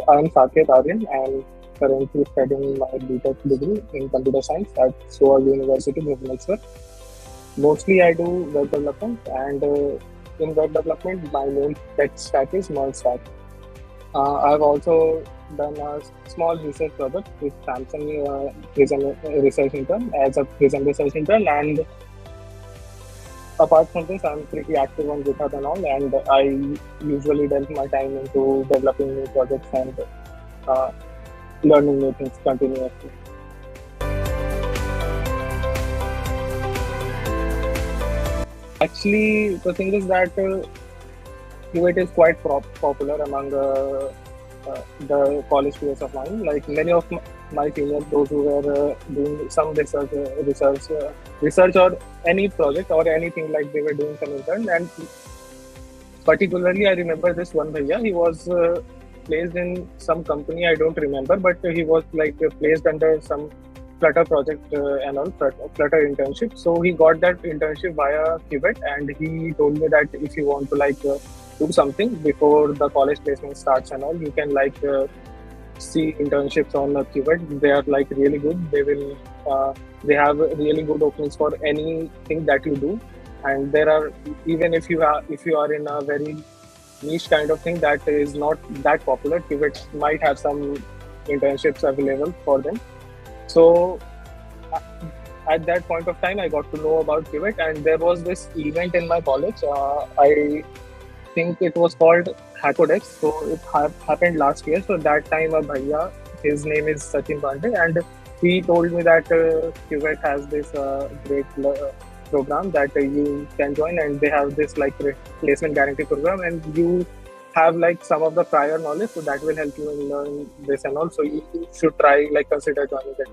I'm Saket. I'm currently studying my BTech degree in computer science at SOA University, Bhubaneswar. Mostly I do web development, and in web development, my main tech stack is Merge stack. I've also done a small research project with Samsung Prism Research Intern as a Prism Research Intern, and apart from this, I'm pretty active on GitHub and all, and I usually delve my time into developing new projects and uh, learning new things continuously. Actually, the thing is that Cuvette is quite popular among the college peers of mine. Like many of my seniors, those who were doing some research or any project or anything, like they were doing some intern. And particularly, I remember this one bhaiya. He was placed in some company. I don't remember, but he was like placed under some Flutter project and all Flutter internship. So he got that internship via Cuvette, and he told me that if you want to do something before the college placement starts and all, you can see internships on Cuvette. They are like really good. They have really good openings for anything that you do, and there are, even if you are in a very niche kind of thing that is not that popular, Cuvette might have some internships available for them. So uh, at that point of time, I got to know about Cuvette, and there was this event in my college. I think it was called Hackodex. So it happened last year. So that time, a bhaiya, his name is Sachin Pandey, and he told me that Cuvette has this great program that you can join, and they have this placement guarantee program, and you have some of the prior knowledge, so that will help you in learn this and all. So you should try consider joining it.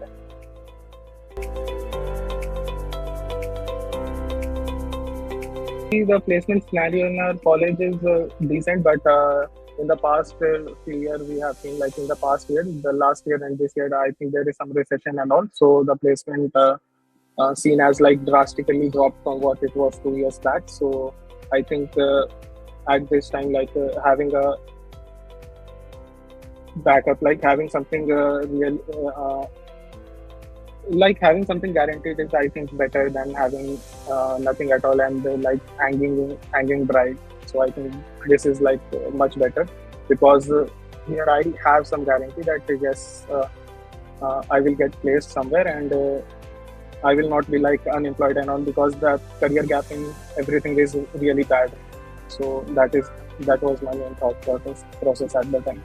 The placement scenario in our college is decent, but in the past few years we have seen, in the past year, the last year and this year, I think there is some recession and all. So the placement seen as drastically dropped from what it was 2 years back. So I think at this time, having a backup, having something real. Having something guaranteed is, I think, better than having nothing at all and hanging dry. So I think this is much better, because here I have some guarantee that yes, I will get placed somewhere, and I will not be unemployed and all, because the career gap in everything is really bad. So that was my main thought process at the time.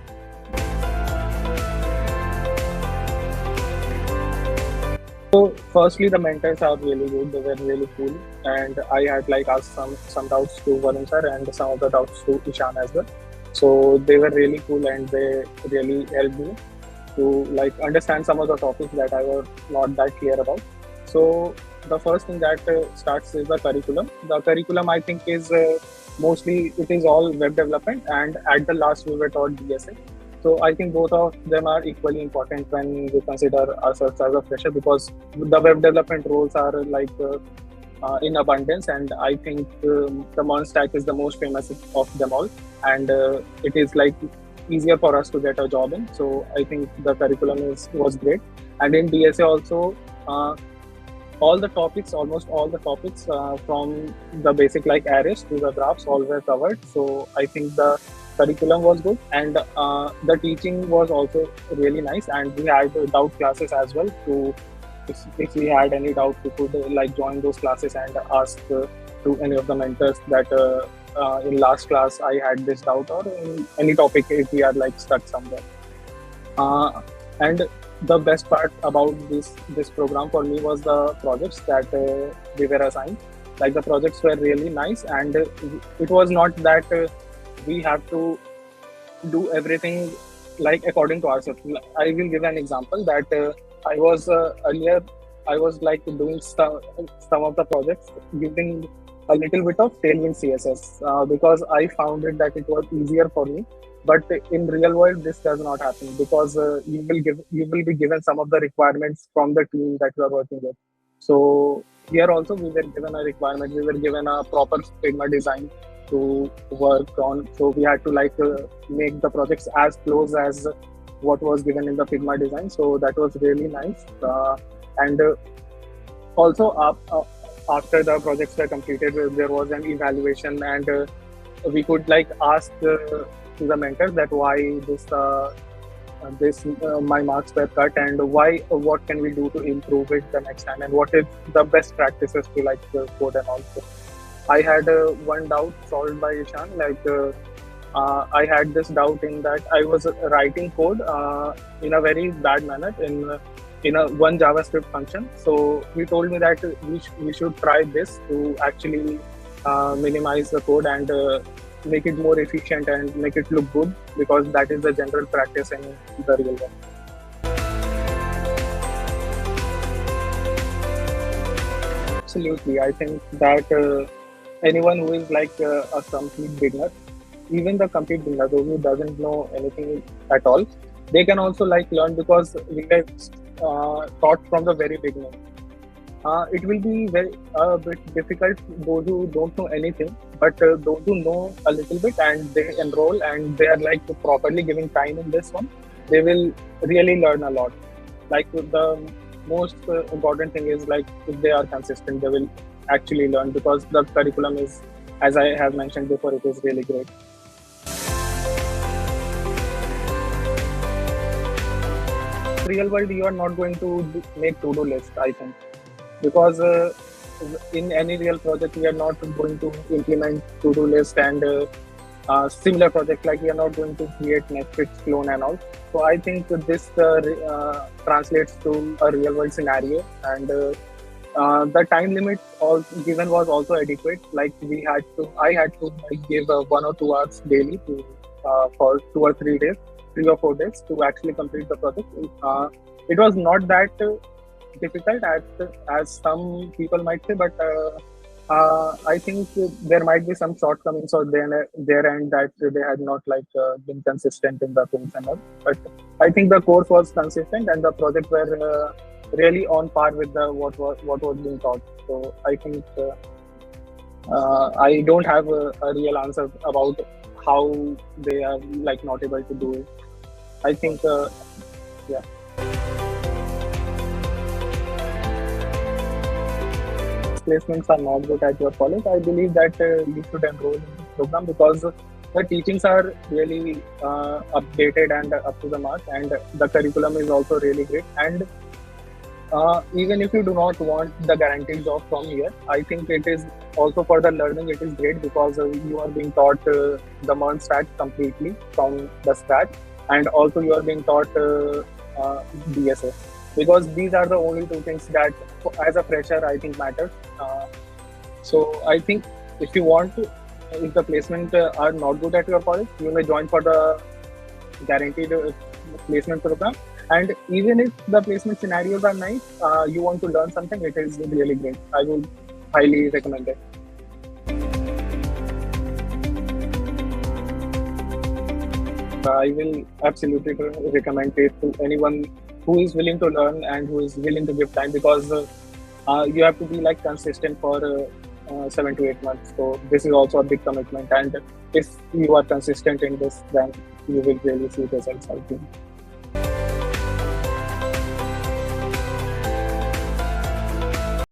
So firstly, the mentors are really good. They were really cool, and I had asked some doubts to Varun sir and some of the doubts to Ishan as well. So they were really cool, and they really helped me to understand some of the topics that I was not that clear about. So the first thing that starts is the curriculum. The curriculum, I think, is mostly it is all web development, and at the last we were taught DSA. So I think both of them are equally important when we consider ourselves as a fresher, because the web development roles are in abundance, and I think the Merge stack is the most famous of them all, and it is easier for us to get a job in. So I think the curriculum was great, and in DSA also. Almost all the topics from the basic arrays to the graphs, all were covered. So I think the curriculum was good, and the teaching was also really nice, and we had doubt classes as well. If we had any doubt, we could join those classes and ask to any of the mentors that in last class I had this doubt, or in any topic if we are stuck somewhere. And the best part about this program for me was the projects that we were assigned. The projects were really nice, and it was not that we have to do everything according to ourselves. I will give an example that I was earlier I was doing some of the projects using a little bit of Tailwind CSS because I found it that it was easier for me. But in real world, this does not happen, because you will be given some of the requirements from the team that you are working with. So here also we were given a requirement. We were given a proper Figma design to work on. So we had to make the projects as close as what was given in the Figma design. So that was really nice. And also, after the projects were completed, there was an evaluation, and we could ask to the mentor that why this my marks were cut, and why what can we do to improve it the next time, and what is the best practices to code. And also I had one doubt solved by Ishan. I had this doubt in that I was writing code in a very bad manner in a one JavaScript function. So he told me that we should try this to actually minimize the code and make it more efficient and make it look good, because that is the general practice in the real world. Absolutely, I think that anyone who is a complete beginner, even the complete beginner, those who doesn't know anything at all, they can also learn, because we have taught from the very beginning. It will be a bit difficult those who don't know anything, but those who know a little bit and they enroll and they are properly giving time in this one, they will really learn a lot. The most important thing is if they are consistent, they will actually learn, because the curriculum is, as I have mentioned before, it is really great. Real world, you are not going to make to-do list, I think, because in any real project we are not going to implement to-do list and similar project, we are not going to create Netflix clone and all. So I think this translates to a real world scenario, and the time limit given was also adequate. I had to give 1 or 2 hours daily to for 2 or 3 days, 3 or 4 days to actually complete the project. It was not that difficult as some people might say, but I think there might be some shortcomings on their end, that they had not been consistent in the things and all. But I think the course was consistent and the project were really on par with what was being taught. So I think I don't have a real answer about how they are not able to do it. I think yeah. Placements are not good at your college, I believe that you should enroll in this program, because the teachings are really updated and up to the mark, and the curriculum is also really great. And even if you do not want the guaranteed job from here, I think it is also for the learning, it is great, because you are being taught the MERN stack completely from the scratch, and also you are being taught DSA, because these are the only 2 things that as a fresher I think matters. So I think if you want to, if the placement are not good at your college, you may join for the guaranteed placement program. And even if the placement scenarios are nice, you want to learn something, it is really great. I would highly recommend it. I will absolutely recommend it to anyone who is willing to learn and who is willing to give time, because you have to be consistent for 7 to 8 months. So this is also a big commitment, and if you are consistent in this, then you will really see results, I think.